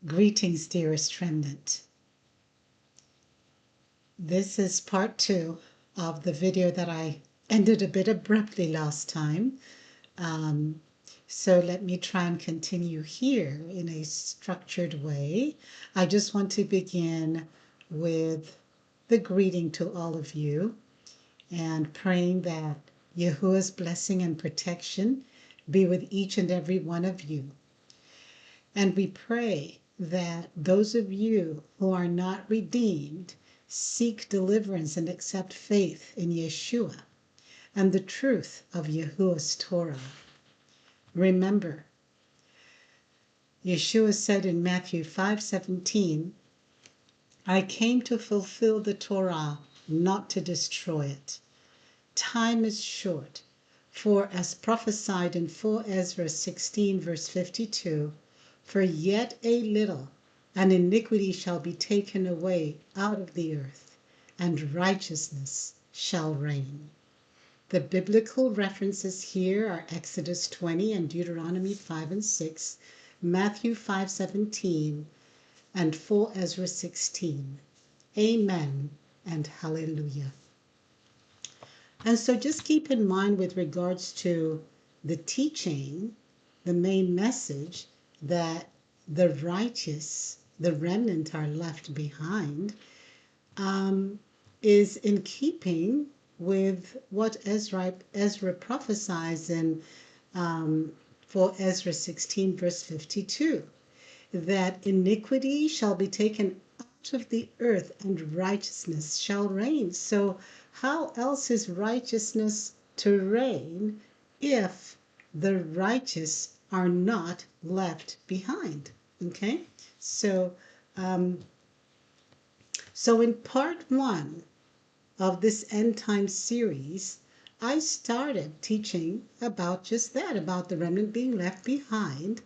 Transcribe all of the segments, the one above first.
Greetings, dearest Remnant. This is part 2 of the video that I ended a bit abruptly last time. So let me try and continue here in a structured way. I just want to begin with the greeting to all of you and praying that Yahuwah's blessing and protection be with each and every one of you. And we pray that those of you who are not redeemed seek deliverance and accept faith in Yeshua and the truth of Yahuwah's Torah. Remember, Yeshua said in Matthew 5:17, I came to fulfill the Torah, not to destroy it. Time is short, for as prophesied in 4 Ezra 16 verse 52, for yet a little, and iniquity shall be taken away out of the earth, and righteousness shall reign. The biblical references here are Exodus 20 and Deuteronomy 5 and 6, Matthew 5:17, and 4 Ezra 16. Amen and hallelujah. And so just keep in mind with regards to the teaching, the main message that the righteous, the remnant, are left behind, is in keeping with what Ezra prophesies in 4 Ezra 16 verse 52, that iniquity shall be taken out of the earth and righteousness shall reign. So how else is righteousness to reign if the righteous are not left behind? Okay, so in part 1 of this end time series, I started teaching about just that, about the remnant being left behind.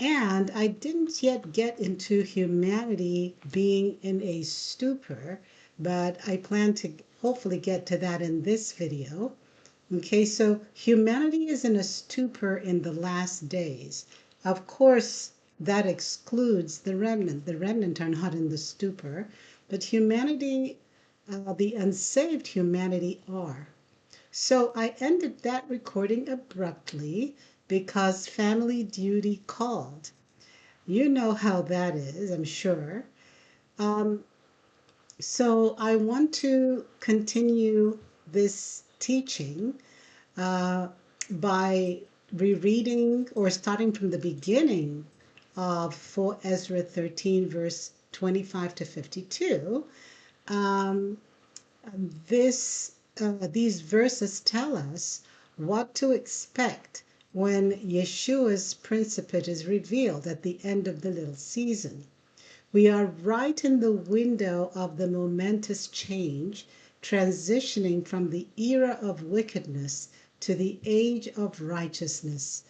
And I didn't yet get into humanity being in a stupor, but I plan to hopefully get to that in this video. Okay, so humanity is in a stupor in the last days. Of course, that excludes the remnant. The remnant are not in the stupor, but humanity, the unsaved humanity are. So I ended that recording abruptly because family duty called. You know how that is, I'm sure. So I want to continue this teaching by rereading or starting from the beginning of 4 Ezra 13, verse 25 to 52. These verses tell us what to expect when Yeshua's Principate is revealed at the end of the little season. We are right in the window of the momentous change, transitioning from the era of wickedness to the age of righteousness,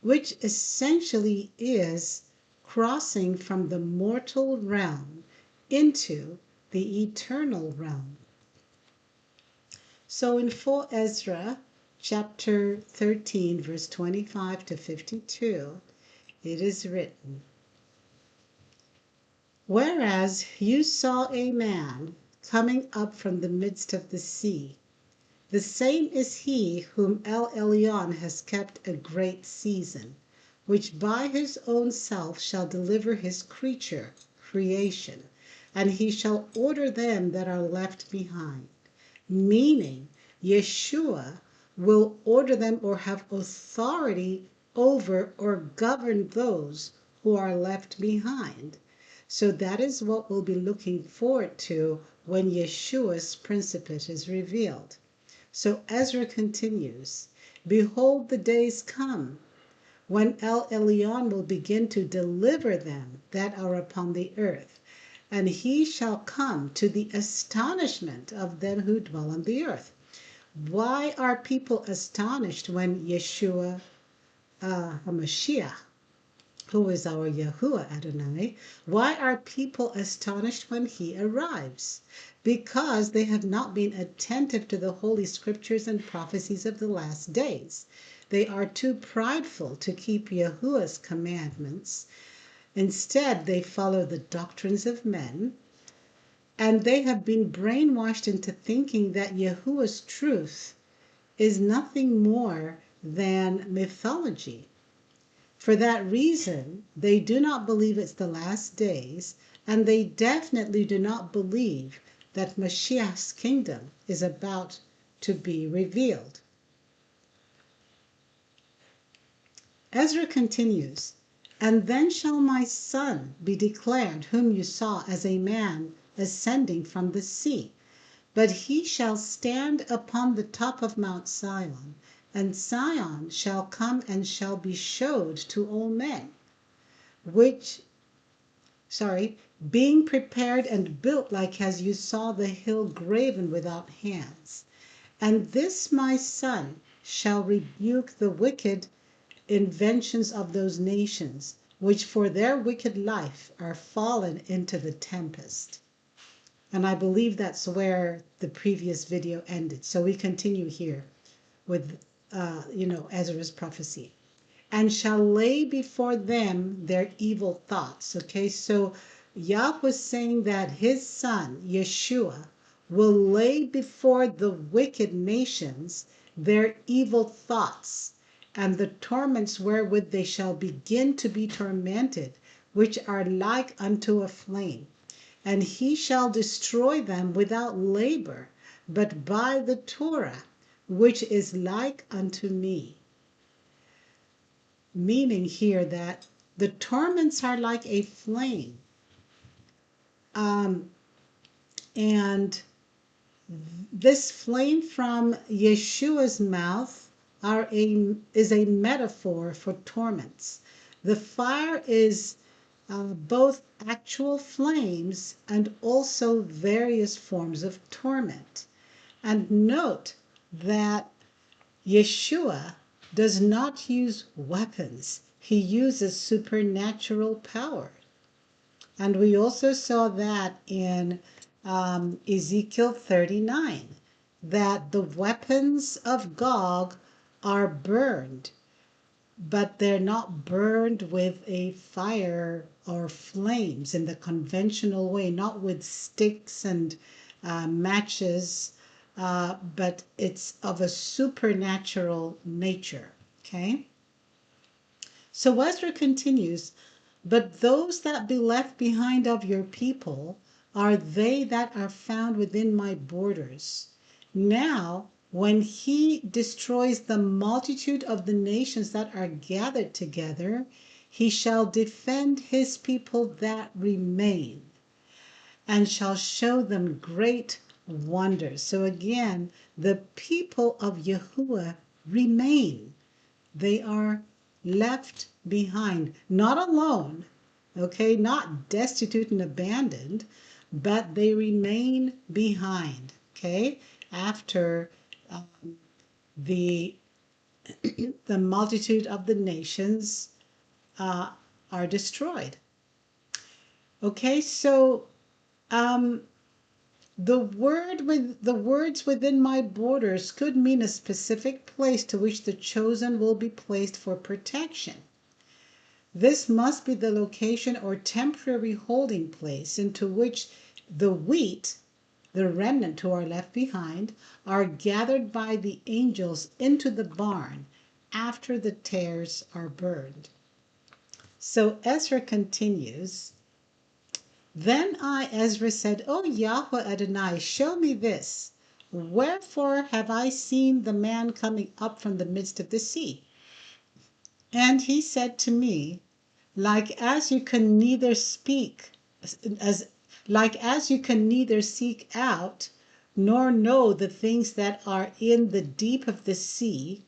which essentially is crossing from the mortal realm into the eternal realm. So in 4 Ezra chapter 13, verse 25 to 52, it is written, whereas you saw a man coming up from the midst of the sea, the same is he whom El Elyon has kept a great season, which by his own self shall deliver his creation, and he shall order them that are left behind. Meaning, Yeshua will order them or have authority over or govern those who are left behind. So that is what we'll be looking forward to when Yeshua's Principate is revealed. So Ezra continues, behold, the days come when El Elyon will begin to deliver them that are upon the earth, and he shall come to the astonishment of them who dwell on the earth. Why are people astonished when Yeshua HaMashiach, who is our Yahuwah Adonai, why are people astonished when he arrives? Because they have not been attentive to the Holy Scriptures and prophecies of the last days. They are too prideful to keep Yahuwah's commandments. Instead, they follow the doctrines of men, and they have been brainwashed into thinking that Yahuwah's truth is nothing more than mythology. For that reason, they do not believe it's the last days, and they definitely do not believe that Mashiach's kingdom is about to be revealed. Ezra continues, "And then shall my son be declared, whom you saw as a man ascending from the sea. But he shall stand upon the top of Mount Sion, and Sion shall come and shall be showed to all men, being prepared and built like as you saw the hill graven without hands. And this my son shall rebuke the wicked inventions of those nations, which for their wicked life are fallen into the tempest." And I believe that's where the previous video ended. So we continue here with, Ezra's prophecy. "And shall lay before them their evil thoughts." Okay, so Yah was saying that his son, Yeshua, will lay before the wicked nations their evil thoughts and the torments wherewith they shall begin to be tormented, which are like unto a flame. And he shall destroy them without labor, but by the Torah, which is like unto me. Meaning here that the torments are like a flame. And this flame from Yeshua's mouth is a metaphor for torments. The fire is both actual flames and also various forms of torment. And note that Yeshua does not use weapons. He uses supernatural power. And we also saw that in Ezekiel 39, that the weapons of Gog are burned, but they're not burned with a fire or flames in the conventional way, not with sticks and matches, but it's of a supernatural nature. Okay? So Ezra continues, "But those that be left behind of your people are they that are found within my borders. Now, when he destroys the multitude of the nations that are gathered together, he shall defend his people that remain, and shall show them great wonders." So again, the people of Yahuwah remain. They are left behind, not alone, okay, not destitute and abandoned, but they remain behind, okay, after the the multitude of the nations are destroyed. Okay, so the words "within my borders" could mean a specific place to which the chosen will be placed for protection. This must be the location or temporary holding place into which the wheat, the remnant who are left behind, are gathered by the angels into the barn after the tares are burned. So Ezra continues, "Then I, Ezra, said, O Yahweh Adonai, show me this. Wherefore have I seen the man coming up from the midst of the sea? And he said to me, like as you can neither seek out nor know the things that are in the deep of the sea,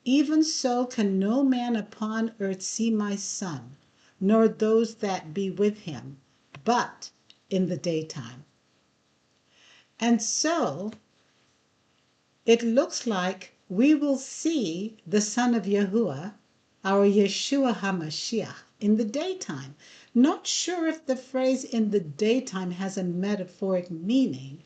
even so can no man upon earth see my son, nor those that be with him, but in the daytime." And so it looks like we will see the Son of Yahuwah, our Yeshua HaMashiach, in the daytime. Not sure if the phrase "in the daytime" has a metaphoric meaning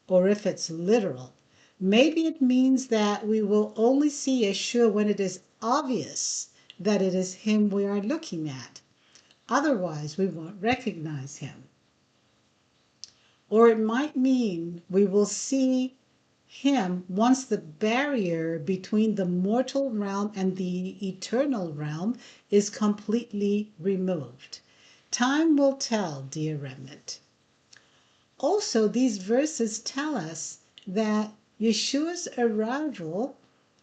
or if it's literal. Maybe it means that we will only see Yeshua when it is obvious that it is him we are looking at. Otherwise, we won't recognize him. Or it might mean we will see him once the barrier between the mortal realm and the eternal realm is completely removed. Time will tell, dear remnant. Also, these verses tell us that Yeshua's arrival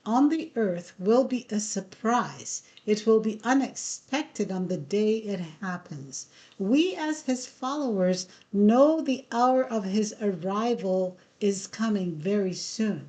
on the earth will be a surprise. It will be unexpected on the day it happens. We, as his followers, know the hour of his arrival is coming very soon.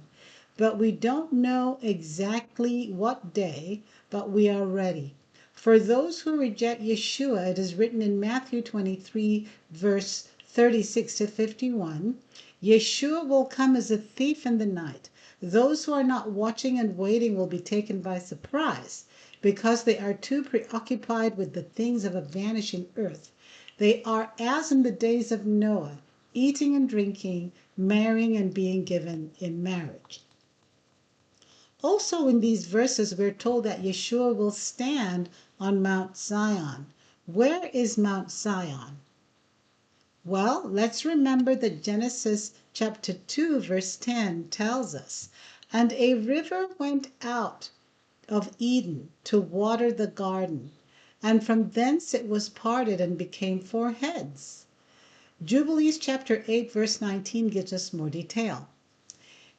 But we don't know exactly what day, but we are ready. For those who reject Yeshua, it is written in Matthew 23, verse 36 to 51, Yeshua will come as a thief in the night. Those who are not watching and waiting will be taken by surprise, because they are too preoccupied with the things of a vanishing earth. They are as in the days of Noah, eating and drinking, marrying and being given in marriage. Also in these verses, we're told that Yeshua will stand on Mount Zion. Where is Mount Zion? Well, let's remember that Genesis chapter 2, verse 10 tells us, and a river went out of Eden to water the garden, and from thence it was parted and became 4 heads. Jubilees chapter 8, verse 19 gives us more detail.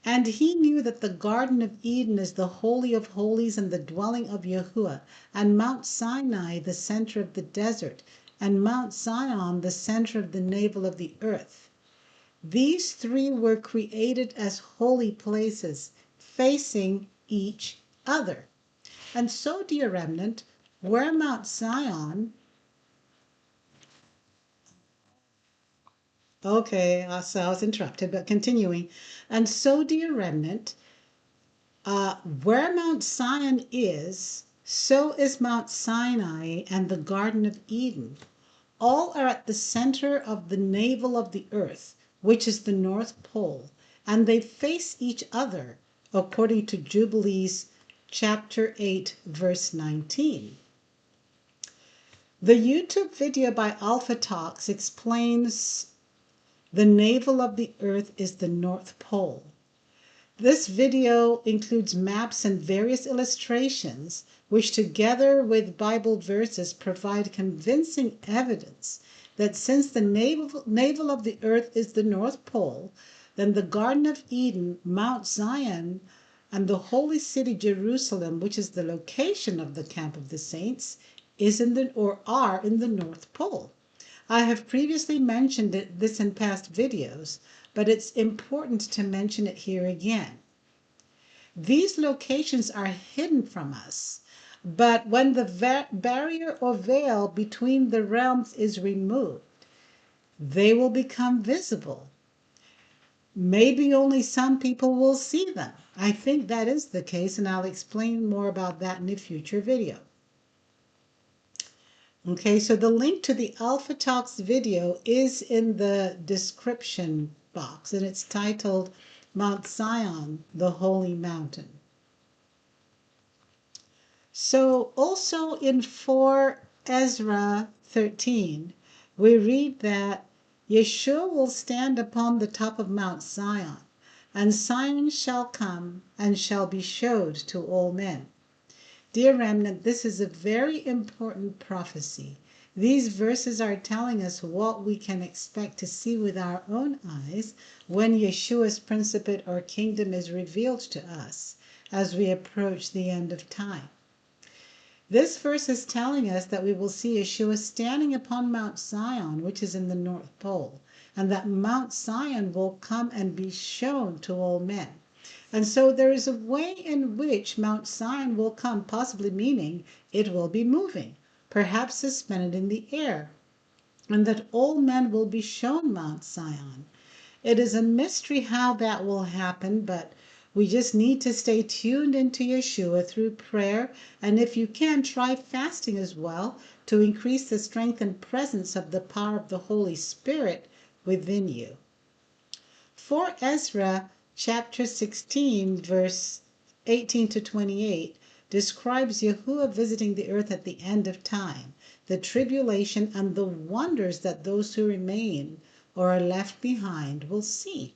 And he knew that the Garden of Eden is the Holy of Holies and the dwelling of Yahuah, and Mount Sinai the center of the desert, and Mount Zion the center of the navel of the earth. These 3 were created as holy places, facing each other. And so, dear remnant, where Mount Zion, okay, so I was interrupted, but continuing. And so, dear remnant, where Mount Zion is, so is Mount Sinai and the Garden of Eden. All are at the center of the navel of the earth, which is the North Pole, and they face each other, according to Jubilees chapter 8, verse 19. The YouTube video by Alpha Talks explains the navel of the earth is the North Pole. This video includes maps and various illustrations, which together with Bible verses provide convincing evidence that since the navel of the earth is the North Pole, then the Garden of Eden, Mount Zion, and the holy city Jerusalem, which is the location of the camp of the saints, is in the or are in the North Pole. I have previously mentioned this in past videos, but it's important to mention it here again. These locations are hidden from us, but when the barrier or veil between the realms is removed, they will become visible. Maybe only some people will see them. I think that is the case, and I'll explain more about that in a future video. Okay, so the link to the Alpha Talks video is in the description box, and it's titled Mount Zion, the Holy Mountain. So also in 4 Ezra 13, we read that Yeshua will stand upon the top of Mount Zion, and Zion shall come and shall be showed to all men. Dear remnant, this is a very important prophecy. These verses are telling us what we can expect to see with our own eyes when Yeshua's principate or kingdom is revealed to us as we approach the end of time. This verse is telling us that we will see Yeshua standing upon Mount Zion, which is in the North Pole, and that Mount Zion will come and be shown to all men. And so there is a way in which Mount Zion will come, possibly meaning it will be moving, perhaps suspended in the air, and that all men will be shown Mount Zion. It is a mystery how that will happen, but we just need to stay tuned into Yeshua through prayer, and if you can, try fasting as well to increase the strength and presence of the power of the Holy Spirit within you. For Ezra chapter 16, verse 18 to 28, describes Yahuah visiting the earth at the end of time. the tribulation, and the wonders that those who remain or are left behind will see.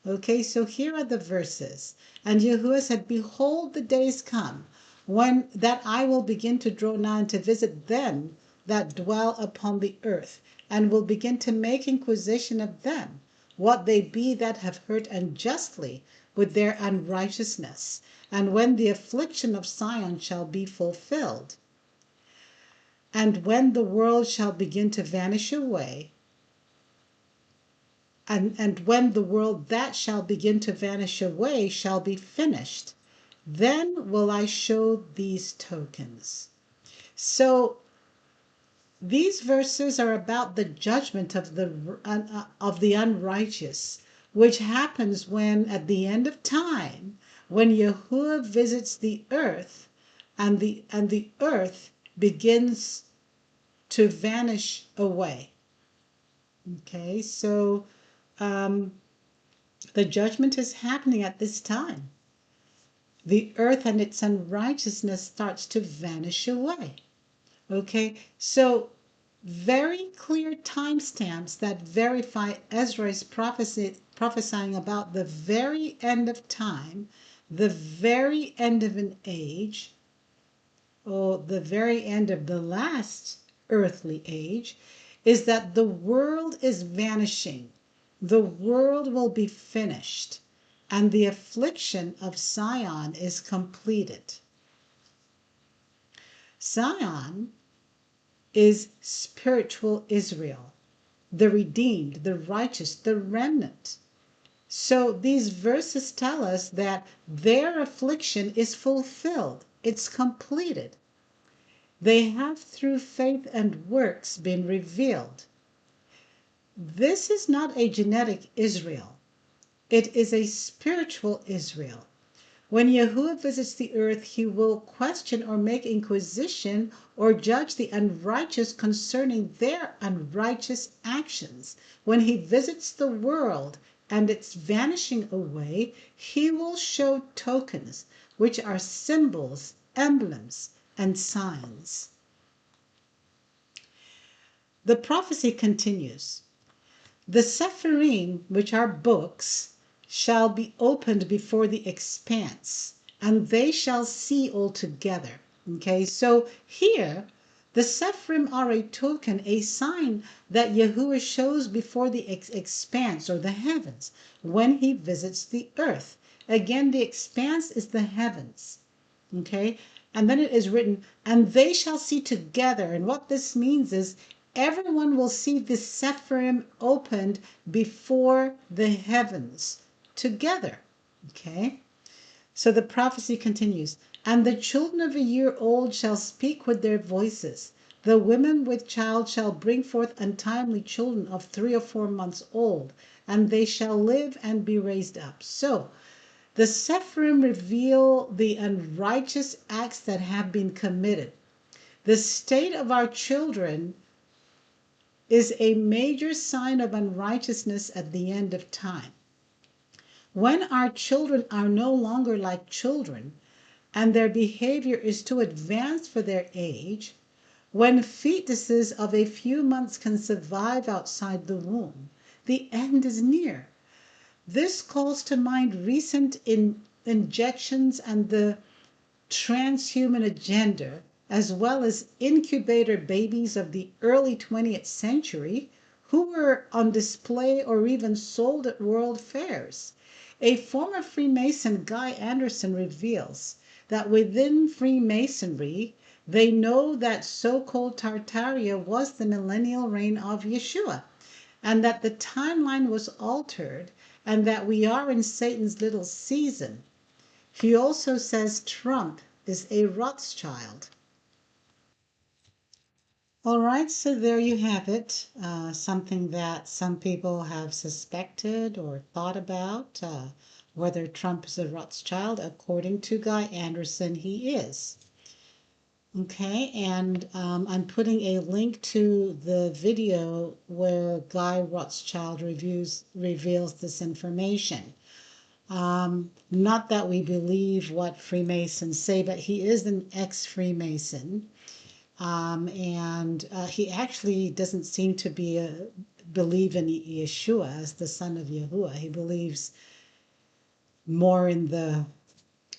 Okay, so here are the verses. And Yahuwah said, behold, the days come when that I will begin to draw nigh and to visit them that dwell upon the earth, and will begin to make inquisition of them, what they be that have hurt unjustly with their unrighteousness, and when the affliction of Sion shall be fulfilled, and when the world shall begin to vanish away, and when the world that shall begin to vanish away shall be finished, then will I show these tokens. So these verses are about the judgment of the unrighteous, which happens when, at the end of time, when Yahuwah visits the earth, and the earth begins to vanish away. Okay, so the judgment is happening at this time. The earth and its unrighteousness starts to vanish away. Okay, so very clear timestamps that verify Ezra is prophesying about the very end of time, the very end of an age, or the very end of the last earthly age, is that the world is vanishing. The world will be finished, and the affliction of Sion is completed. Sion is spiritual Israel, the redeemed, the righteous, the remnant. So these verses tell us that their affliction is fulfilled, it's completed. They have through faith and works been revealed. This is not a genetic Israel. It is a spiritual Israel. When Yahuwah visits the earth, he will question or make inquisition or judge the unrighteous concerning their unrighteous actions. When he visits the world and its vanishing away, he will show tokens, which are symbols, emblems, and signs. The prophecy continues. The Sephirim, which are books, shall be opened before the expanse, and they shall see altogether. Okay, so here the Sephirim are a token, a sign that Yahuwah shows before the expanse or the heavens when he visits the earth. Again, the expanse is the heavens. Okay, and then it is written, and they shall see together. And what this means is everyone will see the Sephirim opened before the heavens together. Okay, so the prophecy continues. And the children of a year old shall speak with their voices. The women with child shall bring forth untimely children of 3 or 4 months old, and they shall live and be raised up. So the Sephirim reveal the unrighteous acts that have been committed. The state of our children is a major sign of unrighteousness at the end of time. When our children are no longer like children, and their behavior is too advanced for their age, when fetuses of a few months can survive outside the womb, the end is near. This calls to mind recent injections and the transhuman agenda, as well as incubator babies of the early 20th century who were on display or even sold at world fairs. A former Freemason, Guy Anderson, reveals that within Freemasonry, they know that so-called Tartaria was the millennial reign of Yeshua, and that the timeline was altered, and that we are in Satan's little season. He also says Trump is a Rothschild. All right, so there you have it. Something that some people have suspected or thought about, whether Trump is a Rothschild. According to Guy Anderson, he is. Okay, and I'm putting a link to the video where Guy Rothschild reveals this information. Not that we believe what Freemasons say, but he is an ex-Freemason. and he actually doesn't seem to believe in Yeshua as the son of Yahuah. He believes more in the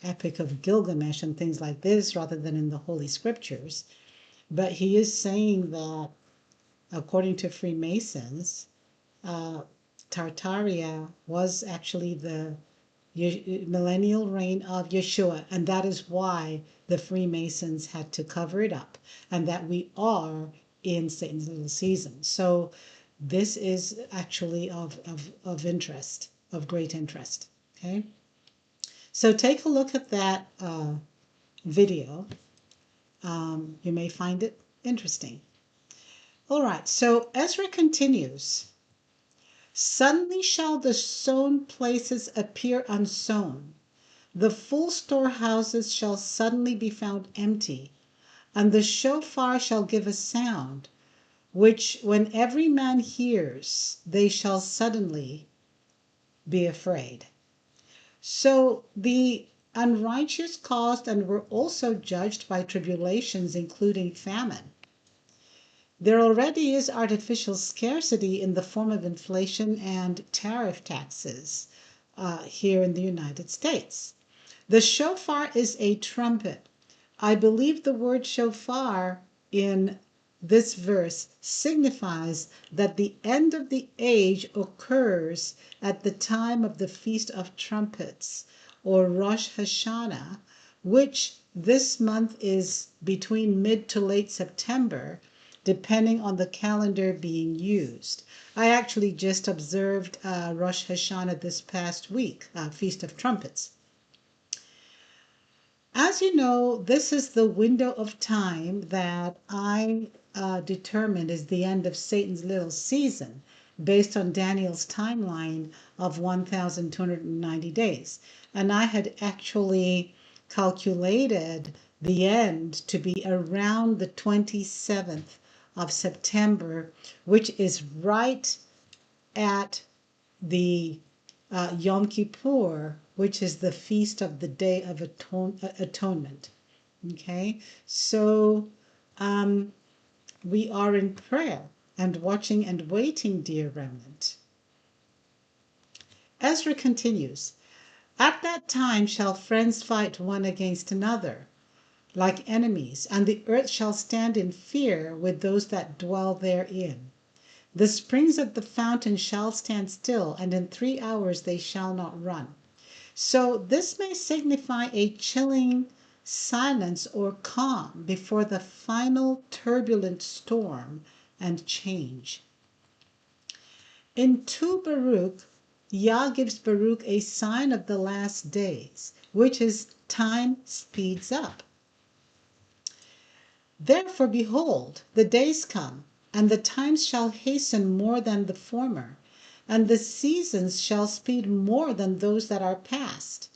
Epic of Gilgamesh and things like this rather than in the Holy Scriptures. But he is saying that, according to Freemasons, uh, Tartaria was actually the millennial reign of Yeshua, and that is why the Freemasons had to cover it up, and that we are in Satan's little season. So this is actually of interest, of great interest. Okay, so take a look at that video. You may find it interesting. All right, so Ezra continues. Suddenly shall the sown places appear unsown. The full storehouses shall suddenly be found empty, and the shofar shall give a sound, which when every man hears, they shall suddenly be afraid. So the unrighteous caused and were also judged by tribulations, including famine. There already is artificial scarcity in the form of inflation and tariff taxes here in the United States. The shofar is a trumpet. I believe the word shofar in this verse signifies that the end of the age occurs at the time of the Feast of Trumpets, or Rosh Hashanah, which this month is between mid to late September, depending on the calendar being used. I actually just observed Rosh Hashanah this past week, Feast of Trumpets. As you know, this is the window of time that I determined is the end of Satan's little season, based on Daniel's timeline of 1,290 days. And I had actually calculated the end to be around the 27th of September, which is right at the Yom Kippur, which is the feast of the Day of Atonement. Okay, so we are in prayer and watching and waiting, dear remnant. Ezra continues, at that time shall friends fight one against another, like enemies, and the earth shall stand in fear with those that dwell therein. The springs of the fountain shall stand still, and in 3 hours they shall not run. So this may signify a chilling silence or calm before the final turbulent storm and change. In 2 Baruch, Yah gives Baruch a sign of the last days, which is time speeds up. Therefore, behold, the days come, and the times shall hasten more than the former, and the seasons shall speed more than those that are past,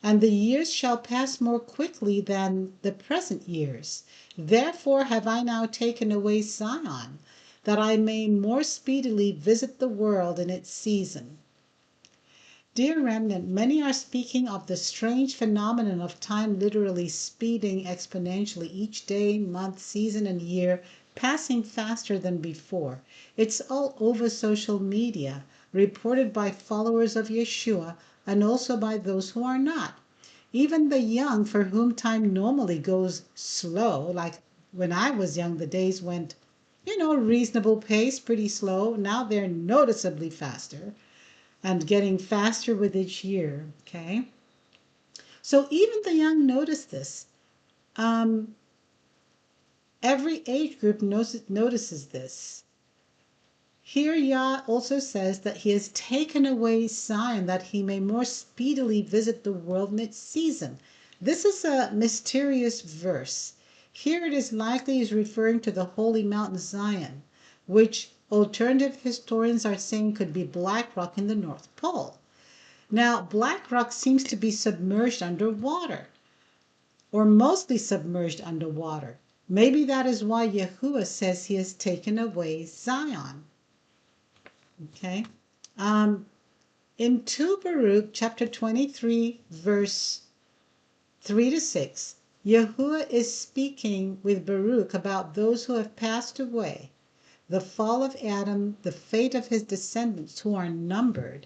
and the years shall pass more quickly than the present years. Therefore have I now taken away Zion, that I may more speedily visit the world in its season. Dear remnant, many are speaking of the strange phenomenon of time literally speeding exponentially each day, month, season, and year, passing faster than before. It's all over social media, reported by followers of Yeshua and also by those who are not. Even the young, for whom time normally goes slow, like when I was young, the days went, reasonable pace, pretty slow. Now they're noticeably faster and getting faster with each year. Okay, so even the young notice this. Every age group notices this. Here Yah also says that he has taken away Zion that he may more speedily visit the world in its season. This is a mysterious verse. Here it is likely is referring to the holy mountain Zion, which alternative historians are saying could be Black Rock in the North Pole. Now, Black Rock seems to be submerged underwater, or mostly submerged underwater. Maybe that is why Yahuwah says he has taken away Zion. Okay. In 2 Baruch chapter 23, verse 3 to 6, Yahuwah is speaking with Baruch about those who have passed away, the fall of Adam, the fate of his descendants who are numbered,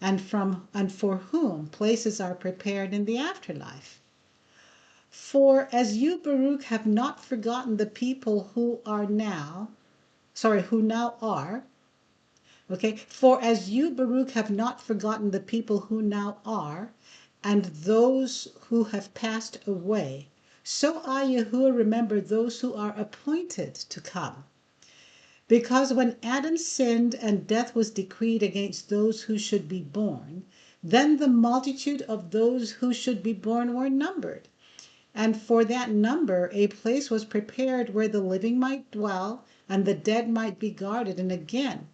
and for whom places are prepared in the afterlife. For as you, Baruch, have not forgotten the people who now are, okay, for as you, Baruch, have not forgotten the people who now are, and those who have passed away, so I, Yahuwah, remember those who are appointed to come. Because when Adam sinned and death was decreed against those who should be born, then the multitude of those who should be born were numbered. And for that number a place was prepared where the living might dwell and the dead might be guarded. And again,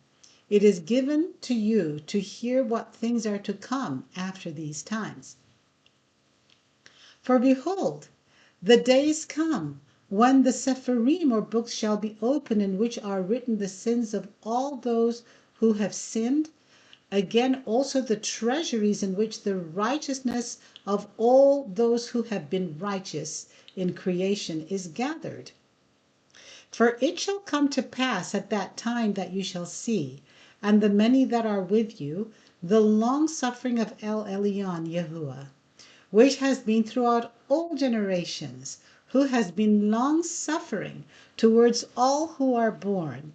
it is given to you to hear what things are to come after these times. For behold, the days come when the Sepharim or books shall be opened, in which are written the sins of all those who have sinned, again also the treasuries in which the righteousness of all those who have been righteous in creation is gathered. For it shall come to pass at that time that you shall see, and the many that are with you, the long suffering of El Elyon Yahuwah, which has been throughout all generations, who has been long suffering towards all who are born,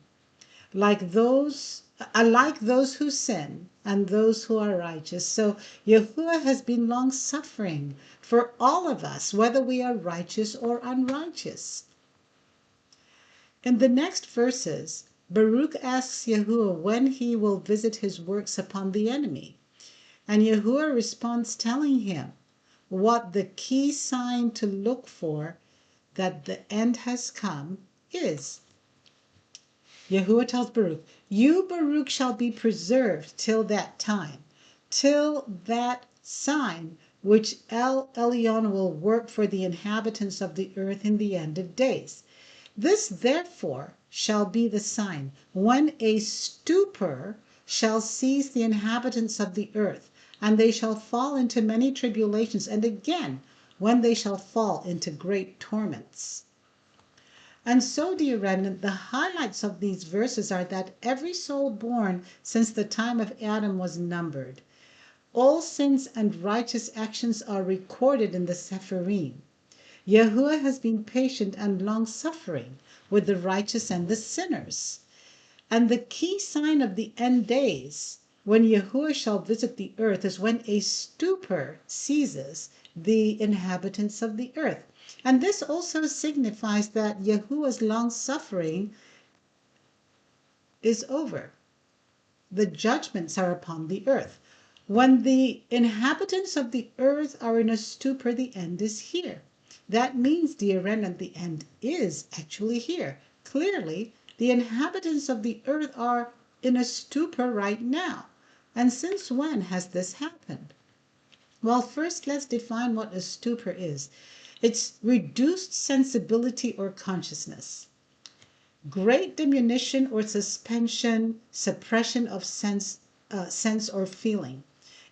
alike those who sin and those who are righteous. So Yahuwah has been long suffering for all of us, whether we are righteous or unrighteous. In the next verses, Baruch asks Yahuwah when he will visit his works upon the enemy. And Yahuwah responds telling him what the key sign to look for that the end has come is. Yahuwah tells Baruch, you, Baruch, shall be preserved till that time, till that sign which El Elyon will work for the inhabitants of the earth in the end of days. This therefore shall be the sign, when a stupor shall seize the inhabitants of the earth, and they shall fall into many tribulations, and again when they shall fall into great torments. And so, dear remnant, the highlights of these verses are that every soul born since the time of Adam was numbered. All sins and righteous actions are recorded in the Sepharim. Yahuwah has been patient and long-suffering with the righteous and the sinners. And the key sign of the end days, when Yahuwah shall visit the earth, is when a stupor seizes the inhabitants of the earth. And this also signifies that Yahuwah's long-suffering is over. The judgments are upon the earth. When the inhabitants of the earth are in a stupor, the end is here. That means, dear remnant, the end is actually here. Clearly, the inhabitants of the earth are in a stupor right now. And since when has this happened? Well, first let's define what a stupor is. It's reduced sensibility or consciousness. Great diminution or suspension, suppression of sense or feeling.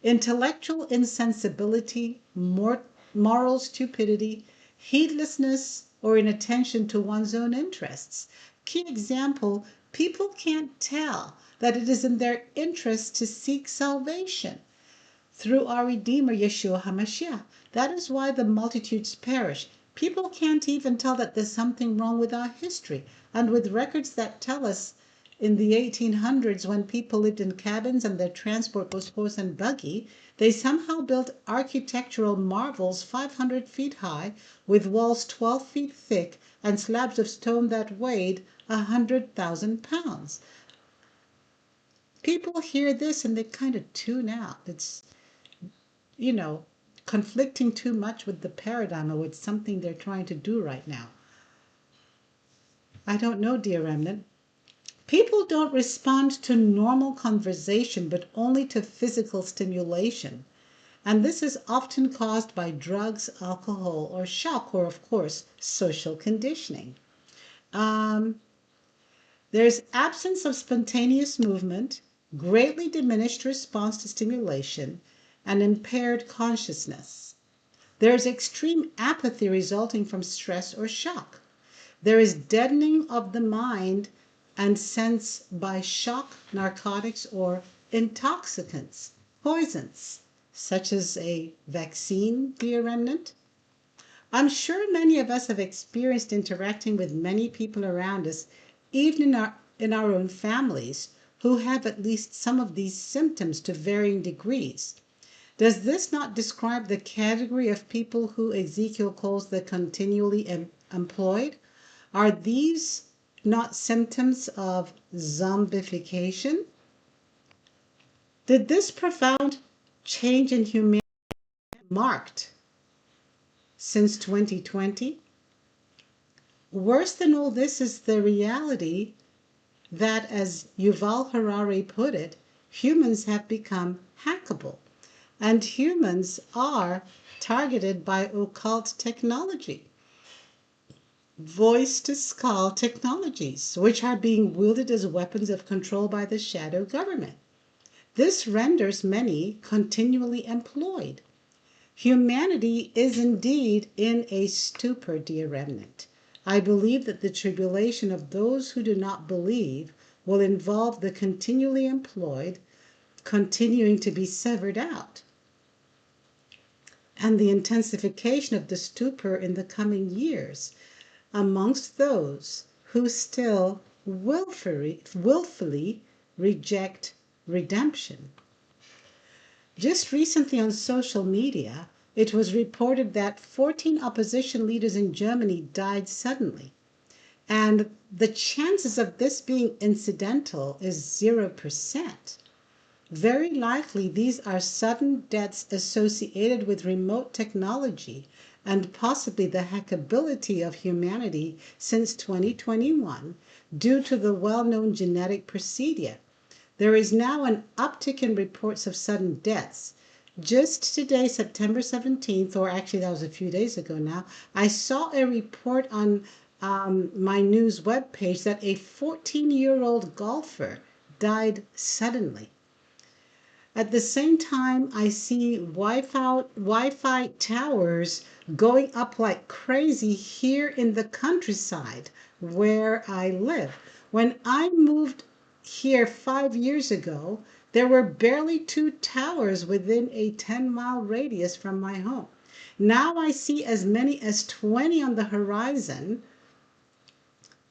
Intellectual insensibility, moral stupidity, heedlessness, or inattention to one's own interests. Key example, people can't tell that it is in their interest to seek salvation through our Redeemer, Yeshua HaMashiach. That is why the multitudes perish. People can't even tell that there's something wrong with our history. And with records that tell us in the 1800s, when people lived in cabins and their transport was horse and buggy, they somehow built architectural marvels 500 feet high, with walls 12 feet thick and slabs of stone that weighed 100,000 pounds. People hear this and they kind of tune out. It's conflicting too much with the paradigm or with something they're trying to do right now. I don't know, dear remnant. People don't respond to normal conversation, but only to physical stimulation. And this is often caused by drugs, alcohol, or shock, or of course, social conditioning. There's absence of spontaneous movement, greatly diminished response to stimulation, and impaired consciousness. There is extreme apathy resulting from stress or shock. There is deadening of the mind and sense by shock, narcotics, or intoxicants, poisons, such as a vaccine, dear remnant. I'm sure many of us have experienced interacting with many people around us, even in our own families, who have at least some of these symptoms to varying degrees. Does this not describe the category of people who Ezekiel calls the continually employed? Are these not symptoms of zombification? Did this profound change in humanity marked since 2020? Worse than all this is the reality that, as Yuval Harari put it, humans have become hackable, and humans are targeted by occult technology, voice to skull technologies, which are being wielded as weapons of control by the shadow government. This renders many continually employed. Humanity is indeed in a stupor, dear remnant. I believe that the tribulation of those who do not believe will involve the continually employed continuing to be severed out, and the intensification of the stupor in the coming years amongst those who still willfully reject redemption. Just recently on social media, it was reported that 14 opposition leaders in Germany died suddenly, and the chances of this being incidental is 0%. Very likely these are sudden deaths associated with remote technology and possibly the hackability of humanity since 2021 due to the well-known genetic procedure. There is now an uptick in reports of sudden deaths. Just today, September 17th, or actually that was a few days ago now, I saw a report on my news webpage that a 14-year-old golfer died suddenly. At the same time, I see Wi-Fi towers going up like crazy here in the countryside where I live. When I moved here 5 years ago, there were barely 2 towers within a 10-mile radius from my home. Now I see as many as 20 on the horizon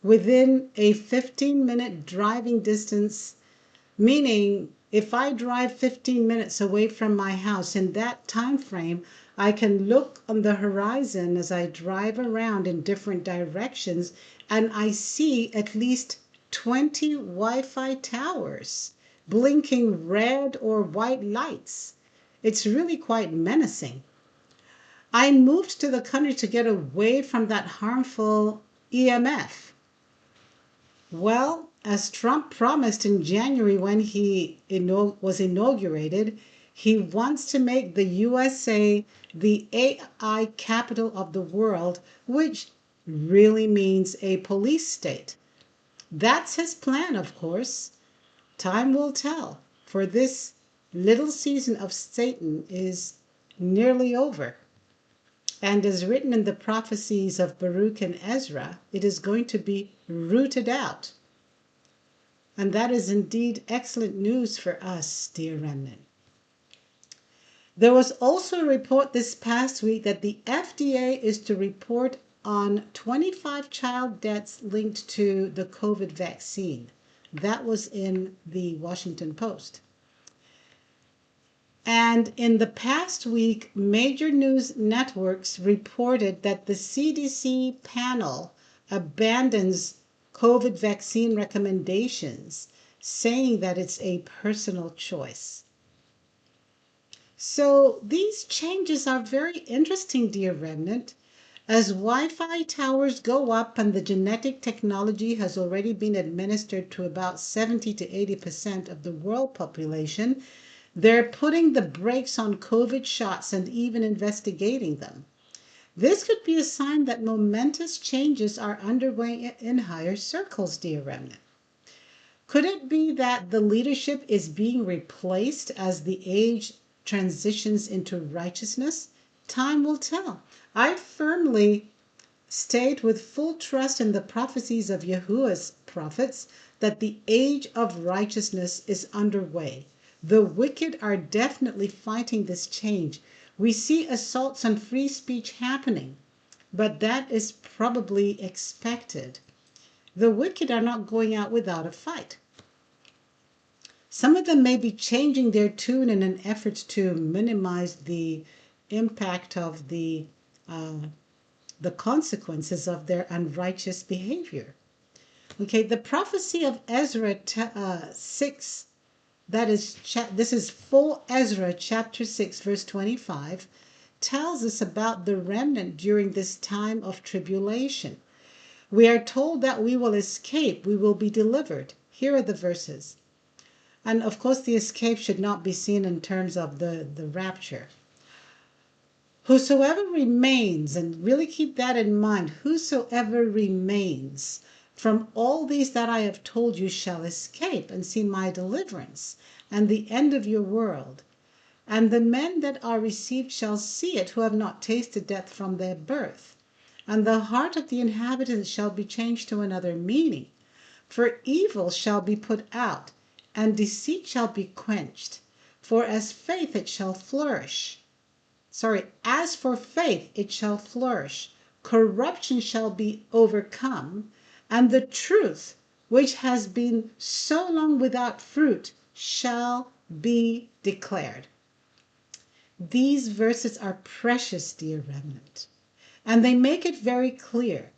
within a 15-minute driving distance, meaning if I drive 15 minutes away from my house in that time frame, I can look on the horizon as I drive around in different directions and I see at least 20 Wi-Fi towers blinking red or white lights. It's really quite menacing. I moved to the country to get away from that harmful EMF. Well, as Trump promised in January when he was inaugurated, he wants to make the USA the AI capital of the world, which really means a police state. That's his plan, of course. Time will tell, for this little season of Satan is nearly over. And as written in the prophecies of Baruch and Ezra, it is going to be rooted out. And that is indeed excellent news for us, dear remnant. There was also a report this past week that the FDA is to report on 25 child deaths linked to the COVID vaccine. That was in the Washington Post. And in the past week, major news networks reported that the CDC panel abandons COVID vaccine recommendations, saying that it's a personal choice. So these changes are very interesting, dear remnant. As Wi-Fi towers go up and the genetic technology has already been administered to about 70 to 80% of the world population, they're putting the brakes on COVID shots and even investigating them. This could be a sign that momentous changes are underway in higher circles, dear remnant. Could it be that the leadership is being replaced as the age transitions into righteousness Time will tell. I firmly state with full trust in the prophecies of Yahuwah's prophets that the age of righteousness is underway. The wicked are definitely fighting this change. We see assaults on free speech happening, but that is probably expected. The wicked are not going out without a fight. Some of them may be changing their tune in an effort to minimize the impact of the consequences of their unrighteous behavior. Okay, the prophecy of Ezra 6, that is, this is full Ezra chapter 6, verse 25, tells us about the remnant during this time of tribulation. We are told that we will escape, we will be delivered. Here are the verses. And of course, the escape should not be seen in terms of the rapture. Whosoever remains, and really keep that in mind, whosoever remains from all these that I have told you shall escape and see my deliverance and the end of your world. And the men that are received shall see it, who have not tasted death from their birth. And the heart of the inhabitants shall be changed to another meaning. For evil shall be put out, and deceit shall be quenched. For as faith it shall flourish. As for faith it shall flourish. Corruption shall be overcome, and the truth, which has been so long without fruit, shall be declared. These verses are precious, dear remnant, and they make it very clear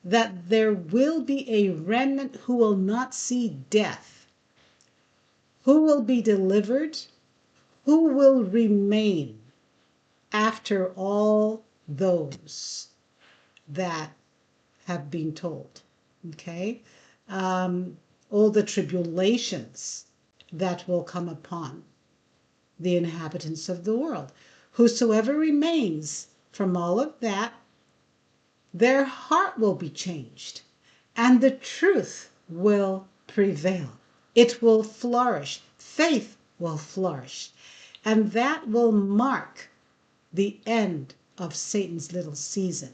that there will be a remnant who will not see death, who will be delivered, who will remain after all those that have been told. Okay? All the tribulations that will come upon the inhabitants of the world. Whosoever remains from all of that, their heart will be changed, and the truth will prevail. It will flourish. Faith will flourish. And that will mark the end of Satan's little season.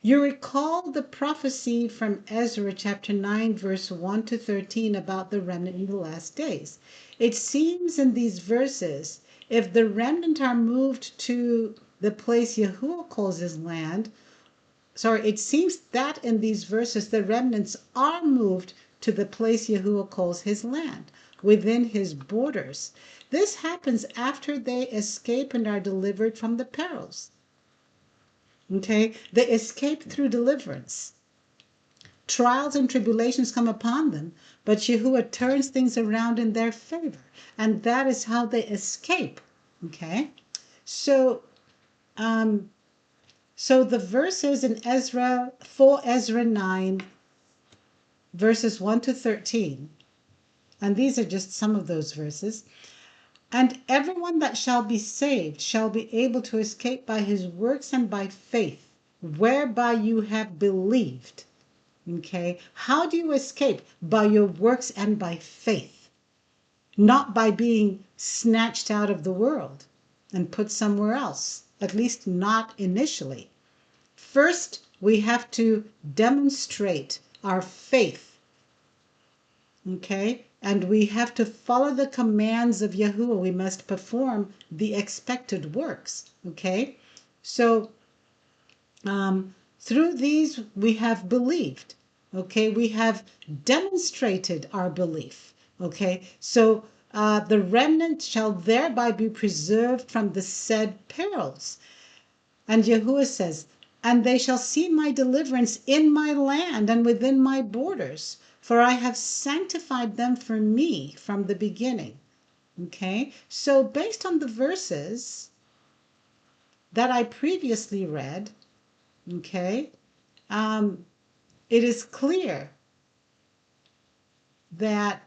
You recall the prophecy from Ezra chapter 9, verse 1 to 13 about the remnant in the last days. It seems in these verses, if the remnant are moved to the place Yahuwah calls his land, it seems that in these verses the remnants are moved to the place Yahuwah calls his land, within his borders. This happens after they escape and are delivered from the perils. Okay? They escape through deliverance. Trials and tribulations come upon them, but Yahuwah turns things around in their favor. And that is how they escape. Okay? So the verses in Ezra, for Ezra 9, verses 1 to 13, and these are just some of those verses. And everyone that shall be saved shall be able to escape by his works and by faith, whereby you have believed. Okay? How do you escape? By your works and by faith, not by being snatched out of the world and put somewhere else, at least not initially. First, we have to demonstrate our faith, okay? And we have to follow the commands of Yahuwah. We must perform the expected works, okay? So, through these, we have believed, okay? We have demonstrated our belief, okay? So, the remnant shall thereby be preserved from the said perils. And Yahuwah says, and they shall see my deliverance in my land and within my borders, for I have sanctified them for me from the beginning. Okay, so based on the verses that I previously read, okay, it is clear that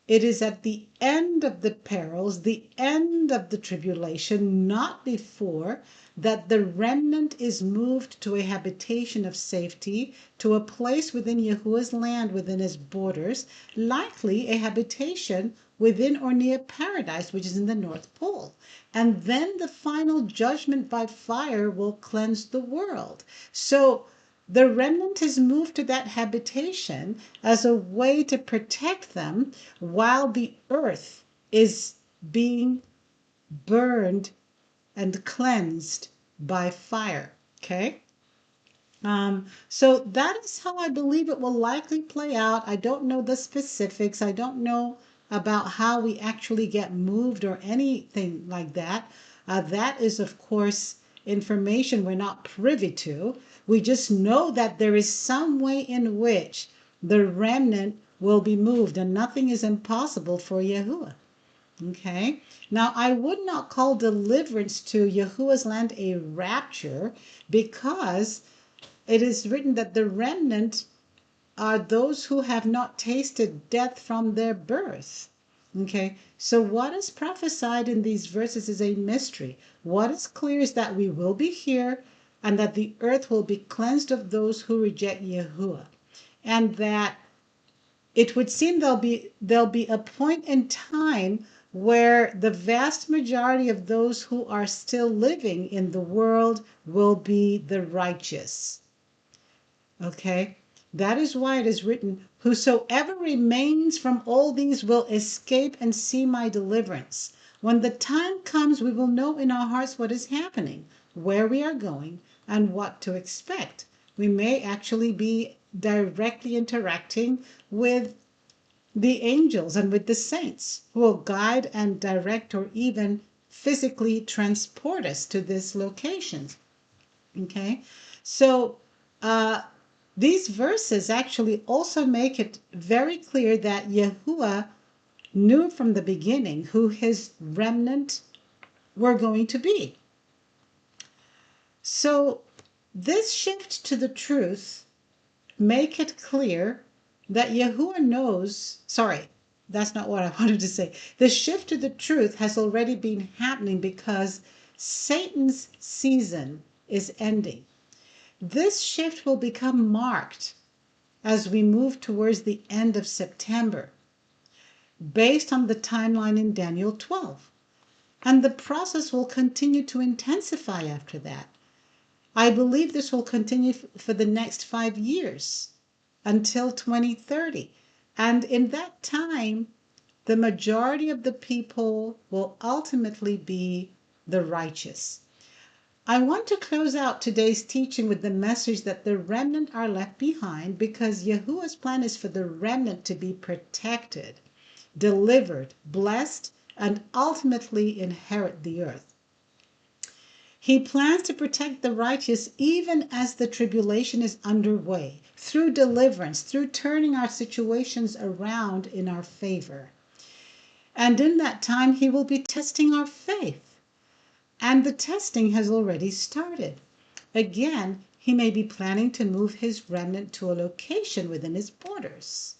it is at the end of the perils, the end of the tribulation, not before, that the remnant is moved to a habitation of safety, to a place within Yahuwah's land, within his borders, likely a habitation within or near paradise, which is in the North Pole. And then the final judgment by fire will cleanse the world. So the remnant is moved to that habitation as a way to protect them while the earth is being burned and cleansed by fire. Okay? So that is how I believe it will likely play out. I don't know the specifics. I don't know about how we actually get moved or anything like that. That is, of course, information we're not privy to. We just know that there is some way in which the remnant will be moved, and nothing is impossible for Yahuwah. Okay. Now, I would not call deliverance to Yahuwah's land a rapture, because it is written that the remnant are those who have not tasted death from their birth. Okay, so what is prophesied in these verses is a mystery. What is clear is that we will be here, and that the earth will be cleansed of those who reject Yahuwah, and that it would seem there'll be a point in time where the vast majority of those who are still living in the world will be the righteous. Okay, that is why it is written, whosoever remains from all these will escape and see my deliverance. When the time comes, we will know in our hearts what is happening, where we are going, and what to expect. We may actually be directly interacting with the angels and with the saints who will guide and direct, or even physically transport us to this location. Okay, so these verses actually also make it very clear that Yahuwah knew from the beginning who his remnant were going to be. So this shift to the truth make it clear that Yahuwah knows, sorry, that's not what I wanted to say. The shift to the truth has already been happening because Satan's season is ending. This shift will become marked as we move towards the end of September, based on the timeline in Daniel 12. And the process will continue to intensify after that. I believe this will continue for the next 5 years until 2030. And in that time, the majority of the people will ultimately be the righteous. I want to close out today's teaching with the message that the remnant are left behind, because Yahuwah's plan is for the remnant to be protected, delivered, blessed, and ultimately inherit the earth. He plans to protect the righteous even as the tribulation is underway, through deliverance, through turning our situations around in our favor. And in that time, he will be testing our faith. And the testing has already started. Again, he may be planning to move his remnant to a location within his borders.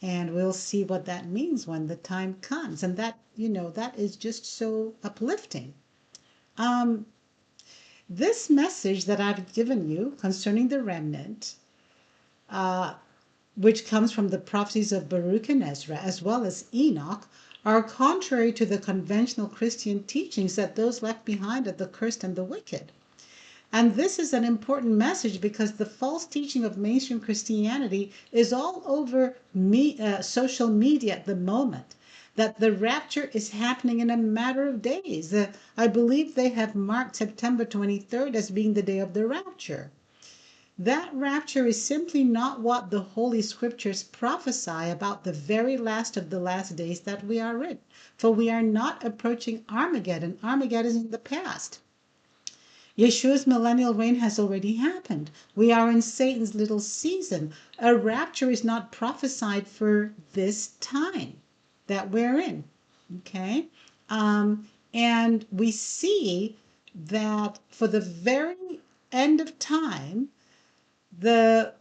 And we'll see what that means when the time comes. And that, that is just so uplifting. This message that I've given you concerning the remnant, which comes from the prophecies of Baruch and Ezra, as well as Enoch, are contrary to the conventional Christian teachings that those left behind are the cursed and the wicked. And this is an important message because the false teaching of mainstream Christianity is all over social media at the moment, that the rapture is happening in a matter of days. I believe they have marked September 23rd as being the day of the rapture. That rapture is simply not what the Holy Scriptures prophesy about the very last of the last days that we are in. For we are not approaching Armageddon. Armageddon is in the past. Yeshua's millennial reign has already happened. We are in Satan's little season. A rapture is not prophesied for this time that we're in. Okay? And we see that for the very end of time, the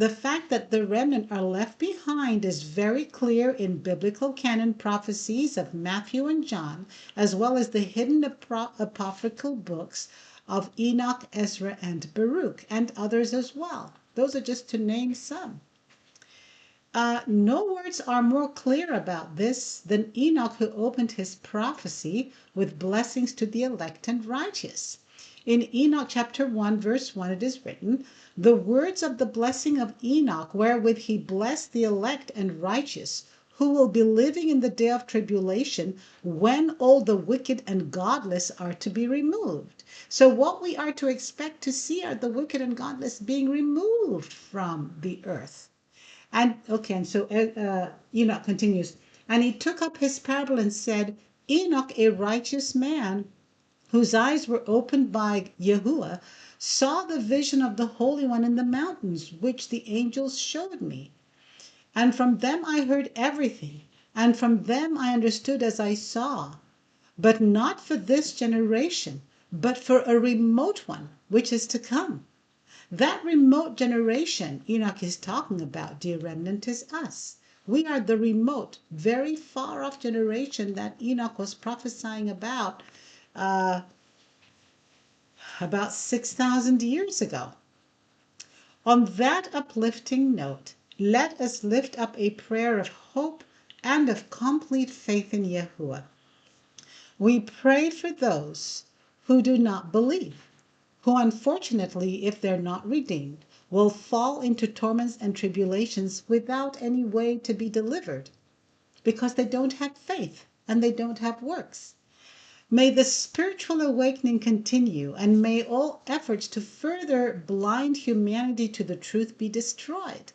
fact that the remnant are left behind is very clear in biblical canon prophecies of Matthew and John, as well as the hidden apocryphal books of Enoch, Ezra, and Baruch, and others as well. Those are just to name some. No words are more clear about this than Enoch, who opened his prophecy with blessings to the elect and righteous. In Enoch chapter 1, verse 1, it is written, "The words of the blessing of Enoch, wherewith he blessed the elect and righteous, who will be living in the day of tribulation, when all the wicked and godless are to be removed." So what we are to expect to see are the wicked and godless being removed from the earth. And okay, and so Enoch continues, and he took up his parable and said, Enoch, a righteous man, whose eyes were opened by Yahuah, saw the vision of the Holy One in the mountains, which the angels showed me. And from them I heard everything, and from them I understood as I saw, but not for this generation, but for a remote one, which is to come. That remote generation Enoch is talking about, dear remnant, is us. We are the remote, very far off generation that Enoch was prophesying about 6,000 years ago. On that uplifting note, let us lift up a prayer of hope and of complete faith in Yahuah. We pray for those who do not believe, who unfortunately, if they're not redeemed, will fall into torments and tribulations without any way to be delivered, because they don't have faith and they don't have works. May the spiritual awakening continue, and may all efforts to further blind humanity to the truth be destroyed.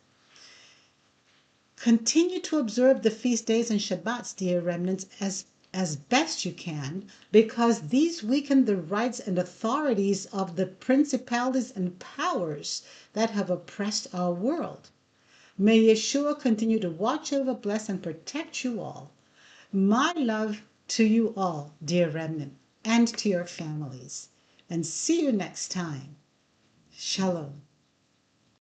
Continue to observe the feast days and Shabbats, dear remnants, as best you can, because these weaken the rights and authorities of the principalities and powers that have oppressed our world. May Yeshua continue to watch over, bless, and protect you all. My love to you all, dear remnant, and to your families. And see you next time. Shalom.